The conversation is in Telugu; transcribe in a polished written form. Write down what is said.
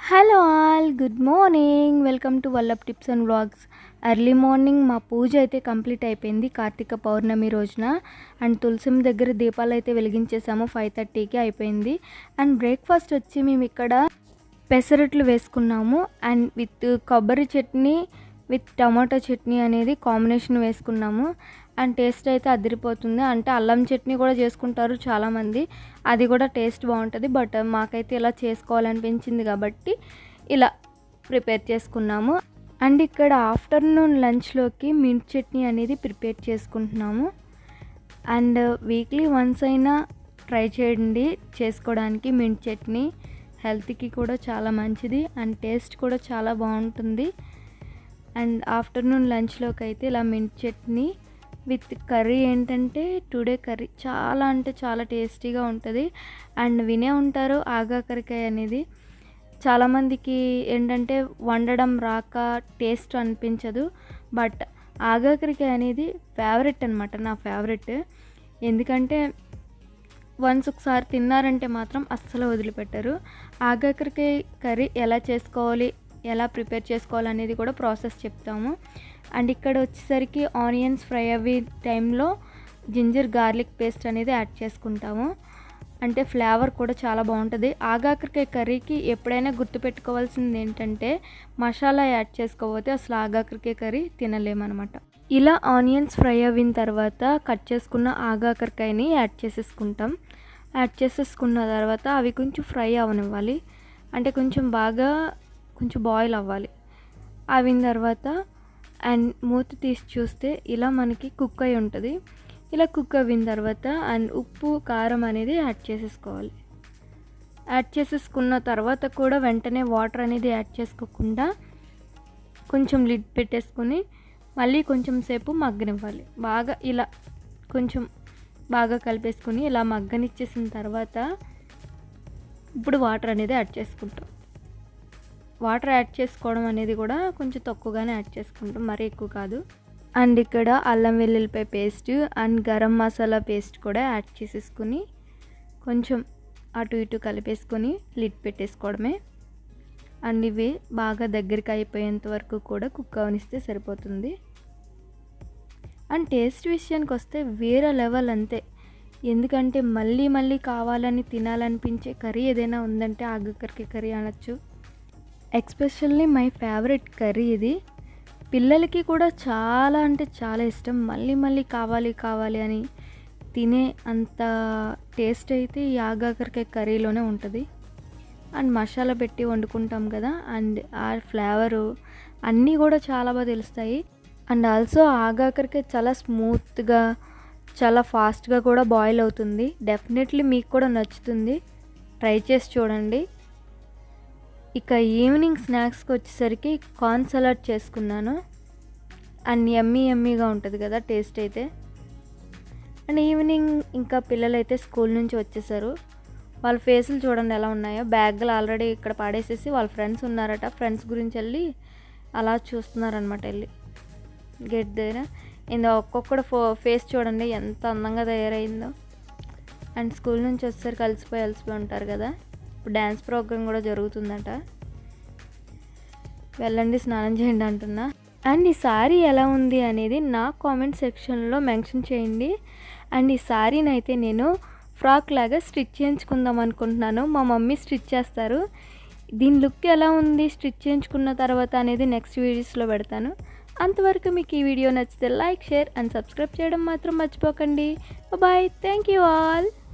Hello all, good morning. Welcome to వల్లప్ tips and vlogs. Early morning మా పూజ అయితే కంప్లీట్ అయిపోయింది కార్తీక పౌర్ణమి రోజున. అండ్ తులసిం దగ్గర దీపాలు అయితే వెలిగించేసాము. 5:30కి అయిపోయింది. అండ్ బ్రేక్ఫాస్ట్ వచ్చి మేము ఇక్కడ పెసరట్లు వేసుకున్నాము. అండ్ విత్ కొబ్బరి చట్నీ విత్ టమాటో చట్నీ అనేది కాంబినేషన్ వేసుకున్నాము. అండ్ టేస్ట్ అయితే అదిరిపోతుంది. అంటే అల్లం చట్నీ కూడా చేసుకుంటారు చాలామంది, అది కూడా టేస్ట్ బాగుంటుంది. బట్ మాకైతే ఇలా చేసుకోవాలనిపించింది కాబట్టి ఇలా ప్రిపేర్ చేసుకున్నాము. అండ్ ఇక్కడ ఆఫ్టర్నూన్ లంచ్లోకి మింట్ చట్నీ అనేది ప్రిపేర్ చేసుకుంటున్నాము. అండ్ వీక్లీ వన్స్ అయినా ట్రై చేయండి చేసుకోవడానికి. మింట్ చట్నీ హెల్త్కి కూడా చాలా మంచిది అండ్ టేస్ట్ కూడా చాలా బాగుంటుంది. అండ్ ఆఫ్టర్నూన్ లంచ్లోకి అయితే ఇలా మింట్ చట్నీ విత్ కర్రీ ఏంటంటే టుడే కర్రీ చాలా అంటే చాలా టేస్టీగా ఉంటుంది. అండ్ వినే ఉంటారు ఆగాకరకాయ అనేది. చాలామందికి ఏంటంటే వండడం రాక టేస్ట్ అనిపించదు. బట్ ఆగాకరకాయ అనేది ఫేవరెట్ అనమాట, నా ఫేవరెట్. ఎందుకంటే వన్స్ ఒకసారి తిన్నారంటే మాత్రం అస్సలు వదిలిపెట్టరు. ఆగాకరకాయ కర్రీ ఎలా చేసుకోవాలి, ఎలా ప్రిపేర్ చేసుకోవాలి అనేది కూడా ప్రాసెస్ చెప్తాము. అండ్ ఇక్కడ వచ్చేసరికి ఆనియన్స్ ఫ్రై అయ్యే టైంలో జింజర్ గార్లిక్ పేస్ట్ అనేది యాడ్ చేసుకుంటాము. అంటే ఫ్లేవర్ కూడా చాలా బాగుంటుంది. ఆగాకరకాయ కర్రీకి ఎప్పుడైనా గుర్తుపెట్టుకోవాల్సింది ఏంటంటే మసాలా యాడ్ చేసుకోకపోతే అసలు ఆగాకరకాయ కర్రీ తినలేమన్నమాట. ఇలా ఆనియన్స్ ఫ్రై అయిన తర్వాత కట్ చేసుకున్న ఆగాకరకాయని యాడ్ చేసేసుకుంటాం. యాడ్ చేసేసుకున్న తర్వాత అవి కొంచెం ఫ్రై అవనివ్వాలి. అంటే కొంచెం బాయిల్ అవ్వాలి. అయిన తర్వాత అండ్ మూత తీసి చూస్తే ఇలా మనకి కుక్ అయి ఉంటుంది. ఇలా కుక్ అయిన తర్వాత అండ్ ఉప్పు కారం అనేది యాడ్ చేసేసుకోవాలి. యాడ్ చేసేసుకున్న తర్వాత కూడా వెంటనే వాటర్ అనేది యాడ్ చేసుకోకుండా కొంచెం లిడ్ పెట్టేసుకొని మళ్ళీ కొంచెం సేపు మగ్గనివ్వాలి. బాగా ఇలా కొంచెం బాగా కలిపేసుకొని ఇలా మగ్గనిచ్చేసిన తర్వాత ఇప్పుడు వాటర్ అనేది యాడ్ చేసుకుంటాం. వాటర్ యాడ్ చేసుకోవడం అనేది కూడా కొంచెం తక్కువగానే యాడ్ చేసుకుంటాం, మరీ ఎక్కువ కాదు. అండ్ ఇక్కడ అల్లం వెల్లుల్లిపాయ paste and garam masala paste కూడా యాడ్ చేసేసుకుని కొంచెం అటు ఇటు కలిపేసుకొని లిడ్ పెట్టేసుకోవడమే. అండ్ ఇవి బాగా దగ్గరికి అయిపోయేంత వరకు కూడా కుక్ అవనిస్తే సరిపోతుంది. అండ్ టేస్ట్ విషయానికి వస్తే వేరే లెవెల్ అంతే. ఎందుకంటే మళ్ళీ మళ్ళీ కావాలని తినాలనిపించే కర్రీ ఏదైనా ఉందంటే ఆగాకరకాయ కర్రీ అనొచ్చు. ఎస్పెషల్లీ మై ఫేవరెట్ కర్రీ ఇది. పిల్లలకి కూడా చాలా అంటే చాలా ఇష్టం. మళ్ళీ మళ్ళీ కావాలి అని తినే అంత టేస్ట్ అయితే ఈ ఆగాకరకాయ కర్రీలోనే ఉంటుంది. అండ్ మసాలా పెట్టి వండుకుంటాం కదా, అండ్ ఆ ఫ్లేవరు అన్నీ కూడా చాలా బాగా తెలుస్తాయి. అండ్ ఆల్సో ఆగాకరకాయ చాలా స్మూత్గా చాలా ఫాస్ట్గా కూడా బాయిల్ అవుతుంది. డెఫినెట్లీ మీకు కూడా నచ్చుతుంది, ట్రై చేసి చూడండి. ఇక ఈవినింగ్ స్నాక్స్కి వచ్చేసరికి కార్న్ సలాడ్ చేసుకున్నాను. అండ్ యమ్మీగా ఉంటుంది కదా టేస్ట్ అయితే. అండ్ ఈవినింగ్ ఇంకా పిల్లలైతే స్కూల్ నుంచి వచ్చేసారు. వాళ్ళ ఫేసులు చూడండి ఎలా ఉన్నాయో. బ్యాగ్లు ఆల్రెడీ ఇక్కడ పాడేసేసి వాళ్ళ ఫ్రెండ్స్ ఉన్నారట, ఫ్రెండ్స్ గురించి వెళ్ళి అలా చూస్తున్నారనమాట. వెళ్ళి గేట్ దగ్గర ఒక్కొక్కడు ఫేస్ చూడండి ఎంత అందంగా తయారైందో. అండ్ స్కూల్ నుంచి వచ్చేసరికి అలసిపోయి ఉంటారు కదా. ఇప్పుడు డ్యాన్స్ ప్రోగ్రామ్ కూడా జరుగుతుందట, వెళ్ళండి స్నానం చేయండి అంటున్నా. అండ్ ఈ సారీ ఎలా ఉంది అనేది నా కామెంట్ సెక్షన్లో మెన్షన్ చేయండి. అండ్ ఈ సారీని అయితే నేను ఫ్రాక్ లాగా స్టిచ్ చేయించుకుందాం అనుకుంటున్నాను. మా మమ్మీ స్టిచ్ చేస్తారు. దీని లుక్ ఎలా ఉంది స్టిచ్ చేయించుకున్న తర్వాత అనేది నెక్స్ట్ వీడియోస్లో పెడతాను. అంతవరకు మీకు ఈ వీడియో నచ్చితే లైక్, షేర్ అండ్ సబ్స్క్రైబ్ చేయడం మాత్రం మర్చిపోకండి. Bye, thank you all.